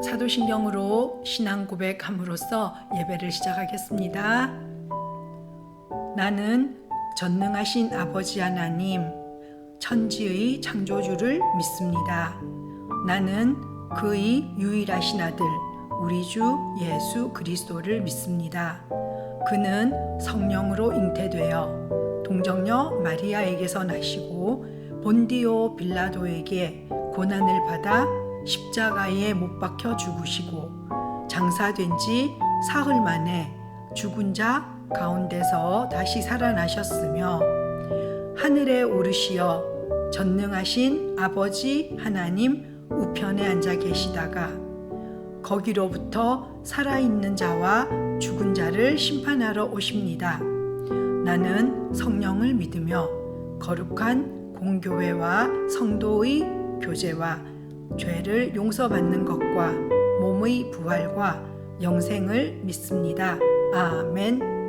사도신경으로 신앙 고백함으로써 예배를 시작하겠습니다. 나는 전능하신 아버지 하나님, 천지의 창조주를 믿습니다. 나는 그의 유일하신 아들, 우리 주 예수 그리스도를 믿습니다. 그는 성령으로 잉태되어 동정녀 마리아에게서 나시고 본디오 빌라도에게 고난을 받아 십자가에 못 박혀 죽으시고 장사된 지 사흘 만에 죽은 자 가운데서 다시 살아나셨으며 하늘에 오르시어 전능하신 아버지 하나님 우편에 앉아 계시다가 거기로부터 살아있는 자와 죽은 자를 심판하러 오십니다. 나는 성령을 믿으며 거룩한 공교회와 성도의 교제와 죄를 용서받는 것과 몸의 부활과 영생을 믿습니다. 아멘.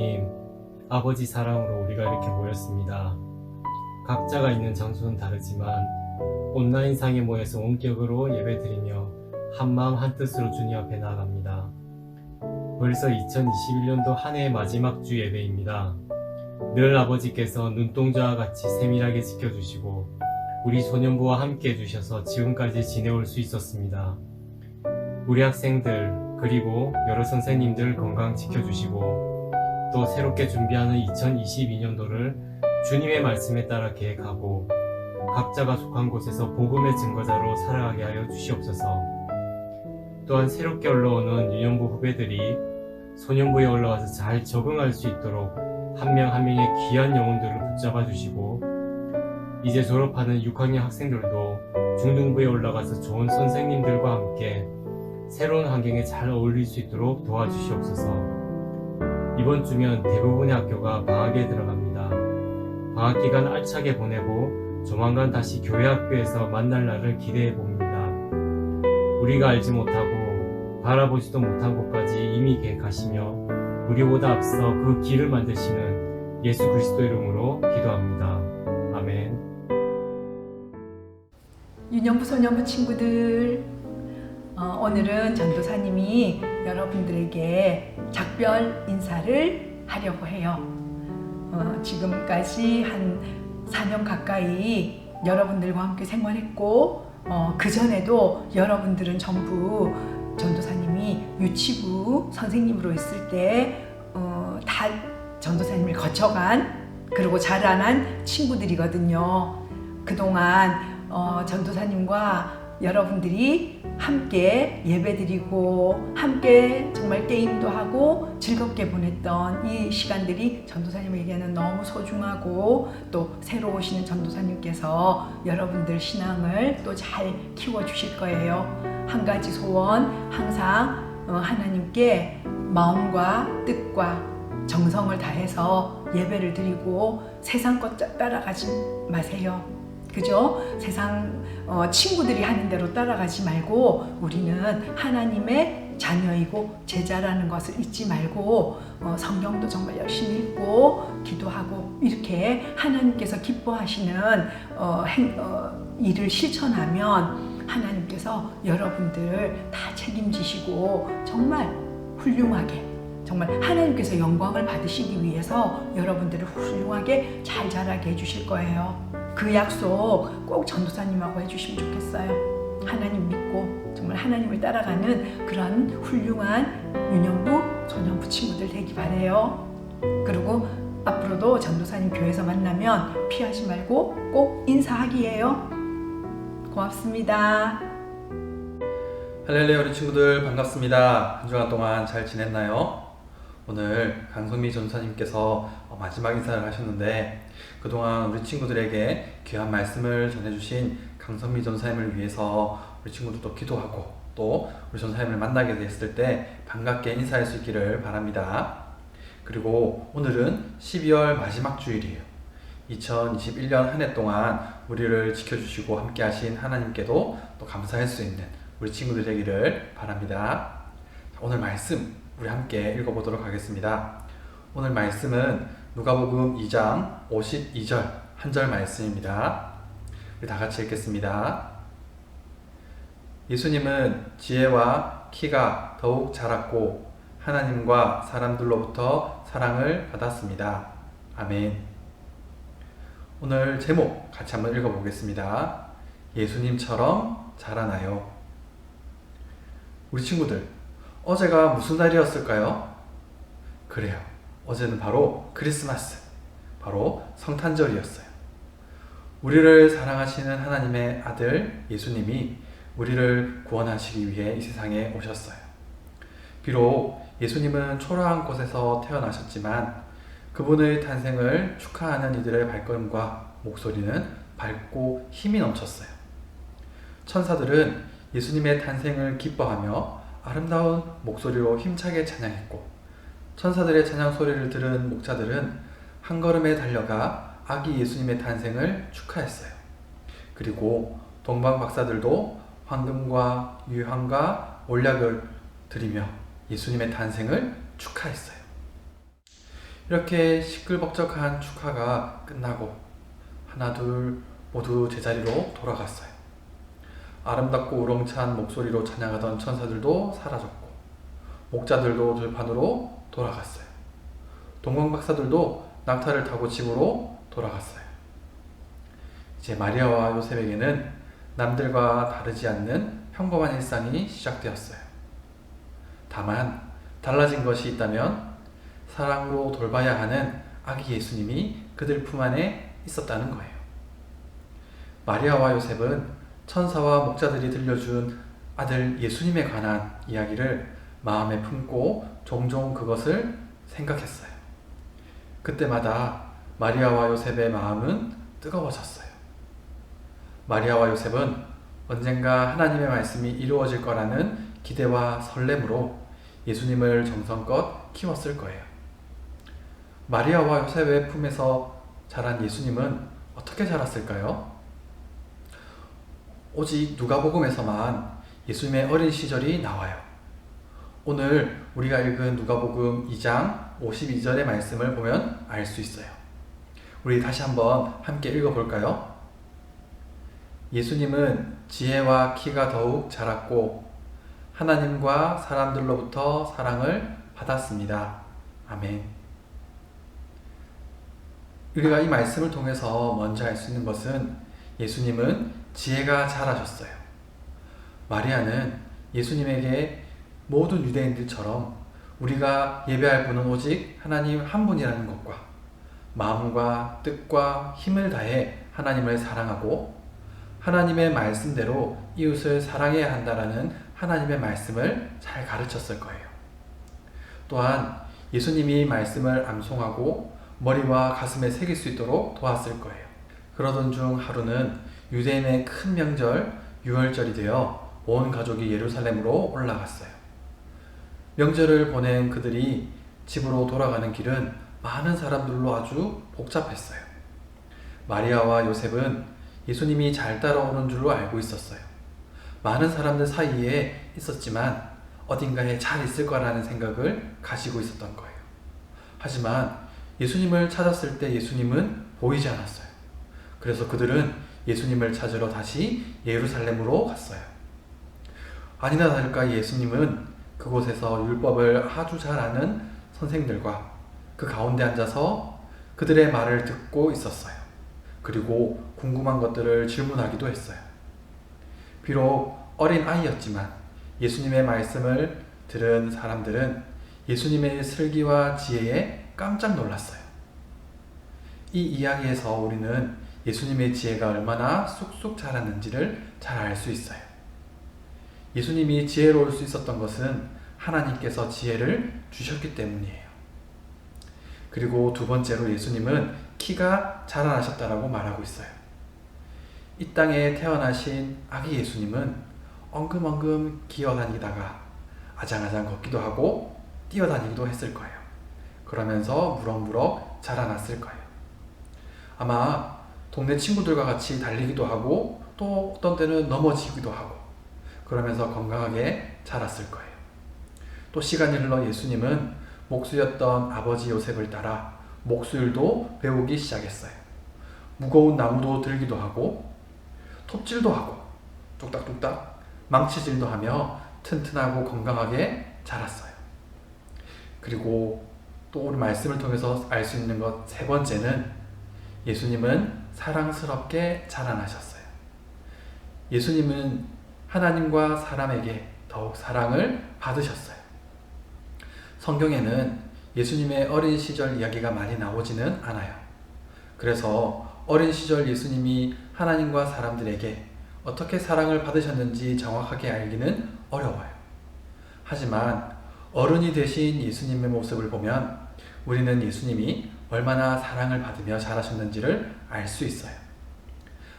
하나님, 아버지 사랑으로 우리가 이렇게 모였습니다. 각자가 있는 장소는 다르지만 온라인상에 모여서 원격으로 예배드리며 한마음 한뜻으로 주님 앞에 나아갑니다. 벌써 2021년도 한 해의 마지막 주 예배입니다. 늘 아버지께서 눈동자와 같이 세밀하게 지켜주시고 우리 소년부와 함께 해주셔서 지금까지 지내올 수 있었습니다. 우리 학생들 그리고 여러 선생님들 건강 지켜주시고 또 새롭게 준비하는 2022년도를 주님의 말씀에 따라 계획하고 각자가 속한 곳에서 복음의 증거자로 살아가게 하여 주시옵소서. 또한 새롭게 올라오는 유년부 후배들이 소년부에 올라와서 잘 적응할 수 있도록 한 명 한 명의 귀한 영혼들을 붙잡아 주시고 이제 졸업하는 6학년 학생들도 중등부에 올라가서 좋은 선생님들과 함께 새로운 환경에 잘 어울릴 수 있도록 도와주시옵소서. 이번 주면 대부분의 학교가 방학에 들어갑니다. 방학 기간 알차게 보내고 조만간 다시 교회 학교에서 만날 날을 기대해 봅니다. 우리가 알지 못하고 바라보지도 못한 곳까지 이미 계획하시며 우리보다 앞서 그 길을 만드시는 예수 그리스도 이름으로 기도합니다. 아멘. 유년부 소년부 친구들, 오늘은 전도사님이 여러분들에게 작별 인사를 하려고 해요. 지금까지 한 4년 가까이 여러분들과 함께 생활했고 그전에도 여러분들은 전부 전도사님이 유치부 선생님으로 있을 때 다 전도사님을 거쳐간 그리고 자라난 친구들이거든요. 그동안 전도사님과 여러분들이 함께 예배드리고 함께 정말 게임도 하고 즐겁게 보냈던 이 시간들이 전도사님에게는 너무 소중하고 또 새로 오시는 전도사님께서 여러분들 신앙을 또 잘 키워주실 거예요. 한 가지 소원, 항상 하나님께 마음과 뜻과 정성을 다해서 예배를 드리고 세상 것 따라가지 마세요. 그죠? 세상 친구들이 하는 대로 따라가지 말고 우리는 하나님의 자녀이고 제자라는 것을 잊지 말고 성경도 정말 열심히 읽고 기도하고 이렇게 하나님께서 기뻐하시는 일을 실천하면 하나님께서 여러분들 다 책임지시고 정말 훌륭하게 정말 하나님께서 영광을 받으시기 위해서 여러분들을 훌륭하게 잘 자라게 해주실 거예요. 그 약속 꼭 전도사님하고 해주시면 좋겠어요. 하나님 믿고 정말 하나님을 따라가는 그런 훌륭한 유년부, 소년부 친구들 되기 바래요. 그리고 앞으로도 전도사님 교회에서 만나면 피하지 말고 꼭 인사하기예요. 고맙습니다. 할렐루야 우리 친구들 반갑습니다. 한 주간 동안 잘 지냈나요? 오늘 강성미 전도사님께서 마지막 인사를 하셨는데 그동안 우리 친구들에게 귀한 말씀을 전해주신 강성미 전사님을 위해서 우리 친구들도 기도하고 또 우리 전사님을 만나게 됐을 때 반갑게 인사할 수 있기를 바랍니다. 그리고 오늘은 12월 마지막 주일이에요. 2021년 한 해 동안 우리를 지켜주시고 함께 하신 하나님께도 또 감사할 수 있는 우리 친구들 되기를 바랍니다. 오늘 말씀 우리 함께 읽어보도록 하겠습니다. 오늘 말씀은 누가복음 2장 52절 한 절 말씀입니다. 우리 다 같이 읽겠습니다. 예수님은 지혜와 키가 더욱 자랐고 하나님과 사람들로부터 사랑을 받았습니다. 아멘. 오늘 제목 같이 한번 읽어보겠습니다. 예수님처럼 자라나요. 우리 친구들, 어제가 무슨 날이었을까요? 그래요. 어제는 바로 크리스마스, 바로 성탄절이었어요. 우리를 사랑하시는 하나님의 아들 예수님이 우리를 구원하시기 위해 이 세상에 오셨어요. 비록 예수님은 초라한 곳에서 태어나셨지만 그분의 탄생을 축하하는 이들의 발걸음과 목소리는 밝고 힘이 넘쳤어요. 천사들은 예수님의 탄생을 기뻐하며 아름다운 목소리로 힘차게 찬양했고 천사들의 찬양 소리를 들은 목자들은 한 걸음에 달려가 아기 예수님의 탄생을 축하했어요. 그리고 동방 박사들도 황금과 유황과 올약을 드리며 예수님의 탄생을 축하했어요. 이렇게 시끌벅적한 축하가 끝나고 하나둘 모두 제자리로 돌아갔어요. 아름답고 우렁찬 목소리로 찬양하던 천사들도 사라졌고 목자들도 들판으로 돌아갔어요. 동방박사들도 낙타를 타고 집으로 돌아갔어요. 이제 마리아와 요셉에게는 남들과 다르지 않는 평범한 일상이 시작되었어요. 다만 달라진 것이 있다면 사랑으로 돌봐야 하는 아기 예수님이 그들 품 안에 있었다는 거예요. 마리아와 요셉은 천사와 목자들이 들려준 아들 예수님에 관한 이야기를 마음에 품고 종종 그것을 생각했어요. 그때마다 마리아와 요셉의 마음은 뜨거워졌어요. 마리아와 요셉은 언젠가 하나님의 말씀이 이루어질 거라는 기대와 설렘으로 예수님을 정성껏 키웠을 거예요. 마리아와 요셉의 품에서 자란 예수님은 어떻게 자랐을까요? 오직 누가복음에서만 예수님의 어린 시절이 나와요. 오늘 우리가 읽은 누가복음 2장 52절의 말씀을 보면 알 수 있어요. 우리 다시 한번 함께 읽어볼까요? 예수님은 지혜와 키가 더욱 자랐고 하나님과 사람들로부터 사랑을 받았습니다. 아멘. 우리가 이 말씀을 통해서 먼저 알 수 있는 것은 예수님은 지혜가 자라셨어요. 마리아는 예수님에게 모든 유대인들처럼 우리가 예배할 분은 오직 하나님 한 분이라는 것과 마음과 뜻과 힘을 다해 하나님을 사랑하고 하나님의 말씀대로 이웃을 사랑해야 한다라는 하나님의 말씀을 잘 가르쳤을 거예요. 또한 예수님이 말씀을 암송하고 머리와 가슴에 새길 수 있도록 도왔을 거예요. 그러던 중 하루는 유대인의 큰 명절 유월절이 되어 온 가족이 예루살렘으로 올라갔어요. 명절을 보낸 그들이 집으로 돌아가는 길은 많은 사람들로 아주 복잡했어요. 마리아와 요셉은 예수님이 잘 따라오는 줄로 알고 있었어요. 많은 사람들 사이에 있었지만 어딘가에 잘 있을 거라는 생각을 가지고 있었던 거예요. 하지만 예수님을 찾았을 때 예수님은 보이지 않았어요. 그래서 그들은 예수님을 찾으러 다시 예루살렘으로 갔어요. 아니나 다를까 예수님은 그곳에서 율법을 아주 잘 아는 선생들과 그 가운데 앉아서 그들의 말을 듣고 있었어요. 그리고 궁금한 것들을 질문하기도 했어요. 비록 어린 아이였지만 예수님의 말씀을 들은 사람들은 예수님의 슬기와 지혜에 깜짝 놀랐어요. 이 이야기에서 우리는 예수님의 지혜가 얼마나 쑥쑥 자랐는지를 잘 알 수 있어요. 예수님이 지혜로울 수 있었던 것은 하나님께서 지혜를 주셨기 때문이에요. 그리고 두 번째로 예수님은 키가 자라나셨다라고 말하고 있어요. 이 땅에 태어나신 아기 예수님은 엉금엉금 기어다니다가 아장아장 걷기도 하고 뛰어다니기도 했을 거예요. 그러면서 무럭무럭 자라났을 거예요. 아마 동네 친구들과 같이 달리기도 하고 또 어떤 때는 넘어지기도 하고 그러면서 건강하게 자랐을 거예요. 또 시간이 흘러 예수님은 목수였던 아버지 요셉을 따라 목수일도 배우기 시작했어요. 무거운 나무도 들기도 하고 톱질도 하고 뚝딱뚝딱 망치질도 하며 튼튼하고 건강하게 자랐어요. 그리고 또 오늘 말씀을 통해서 알 수 있는 것 세 번째는 예수님은 사랑스럽게 자라나셨어요. 예수님은 하나님과 사람에게 더욱 사랑을 받으셨어요. 성경에는 예수님의 어린 시절 이야기가 많이 나오지는 않아요. 그래서 어린 시절 예수님이 하나님과 사람들에게 어떻게 사랑을 받으셨는지 정확하게 알기는 어려워요. 하지만 어른이 되신 예수님의 모습을 보면 우리는 예수님이 얼마나 사랑을 받으며 자라셨는지를 알 수 있어요.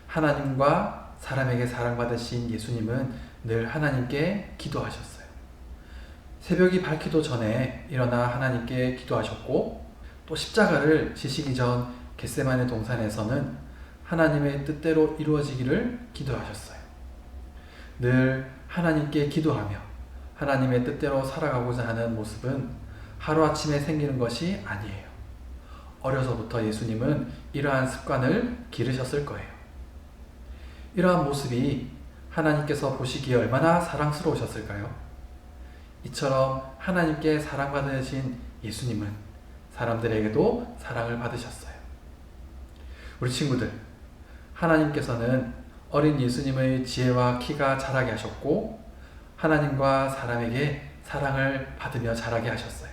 하나님과 사람에게 사랑받으신 예수님은 늘 하나님께 기도하셨어요. 새벽이 밝기도 전에 일어나 하나님께 기도하셨고 또 십자가를 지시기 전 겟세마네 동산에서는 하나님의 뜻대로 이루어지기를 기도하셨어요. 늘 하나님께 기도하며 하나님의 뜻대로 살아가고자 하는 모습은 하루아침에 생기는 것이 아니에요. 어려서부터 예수님은 이러한 습관을 기르셨을 거예요. 이러한 모습이 하나님께서 보시기에 얼마나 사랑스러우셨을까요? 이처럼 하나님께 사랑받으신 예수님은 사람들에게도 사랑을 받으셨어요. 우리 친구들, 하나님께서는 어린 예수님의 지혜와 키가 자라게 하셨고 하나님과 사람에게 사랑을 받으며 자라게 하셨어요.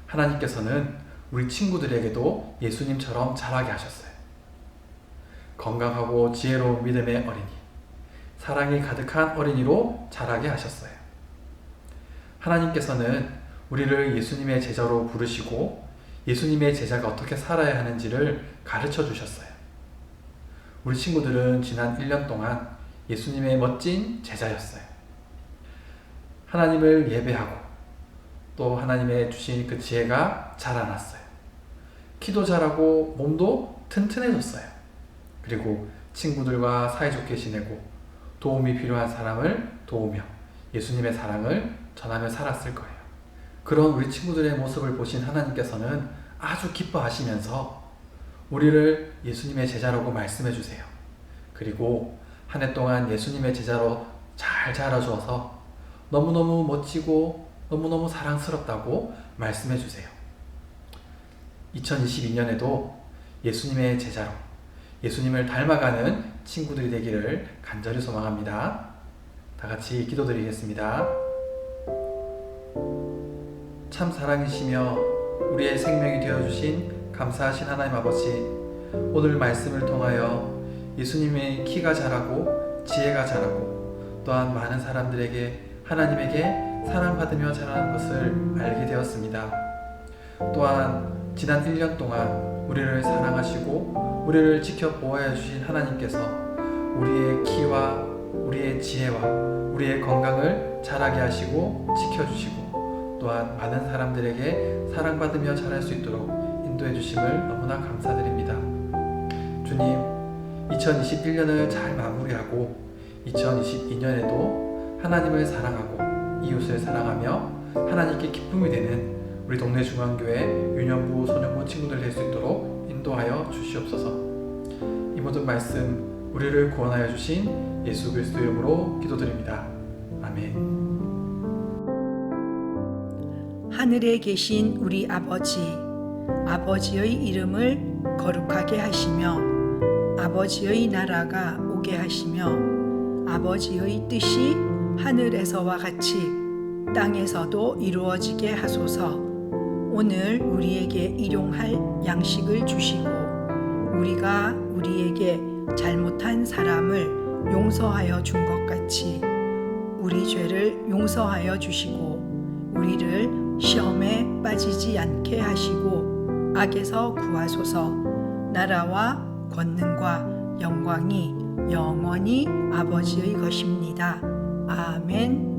하나님께서는 우리 친구들에게도 예수님처럼 자라게 하셨어요. 건강하고 지혜로운 믿음의 어린이, 사랑이 가득한 어린이로 자라게 하셨어요. 하나님께서는 우리를 예수님의 제자로 부르시고 예수님의 제자가 어떻게 살아야 하는지를 가르쳐 주셨어요. 우리 친구들은 지난 1년 동안 예수님의 멋진 제자였어요. 하나님을 예배하고 또 하나님의 주신 그 지혜가 자라났어요. 키도 자라고 몸도 튼튼해졌어요. 그리고 친구들과 사이좋게 지내고 도움이 필요한 사람을 도우며 예수님의 사랑을 전하며 살았을 거예요. 그런 우리 친구들의 모습을 보신 하나님께서는 아주 기뻐하시면서 우리를 예수님의 제자라고 말씀해 주세요. 그리고 한 해 동안 예수님의 제자로 잘 자라주어서 너무너무 멋지고 너무너무 사랑스럽다고 말씀해 주세요. 2022년에도 예수님의 제자로 예수님을 닮아가는 친구들이 되기를 간절히 소망합니다. 다 같이 기도드리겠습니다. 참 사랑이시며 우리의 생명이 되어주신 감사하신 하나님 아버지, 오늘 말씀을 통하여 예수님의 키가 자라고 지혜가 자라고 또한 많은 사람들에게 하나님에게 사랑받으며 자라는 것을 알게 되었습니다. 또한 지난 1년 동안 우리를 사랑하시고 우리를 지켜보아야 주신 하나님께서 우리의 키와 우리의 지혜와 우리의 건강을 자라게 하시고 지켜주시고 또한 많은 사람들에게 사랑받으며 자랄 수 있도록 인도해 주심을 너무나 감사드립니다. 주님, 2021년을 잘 마무리하고 2022년에도 하나님을 사랑하고 이웃을 사랑하며 하나님께 기쁨이 되는 우리 동네 중앙교회 유년부 소년부 친구들 될 수 있도록 인도하여 주시옵소서. 이 모든 말씀 우리를 구원하여 주신 예수 그리스도 이름으로 기도드립니다. 아멘. 하늘에 계신 우리 아버지, 아버지의 이름을 거룩하게 하시며 아버지의 나라가 오게 하시며 아버지의 뜻이 하늘에서와 같이 땅에서도 이루어지게 하소서. 오늘 우리에게 일용할 양식을 주시고 우리가 우리에게 잘못한 사람을 용서하여 준 것 같이 우리 죄를 용서하여 주시고 우리를 시험에 빠지지 않게 하시고 악에서 구하소서. 나라와 권능과 영광이 영원히 아버지의 것입니다. 아멘.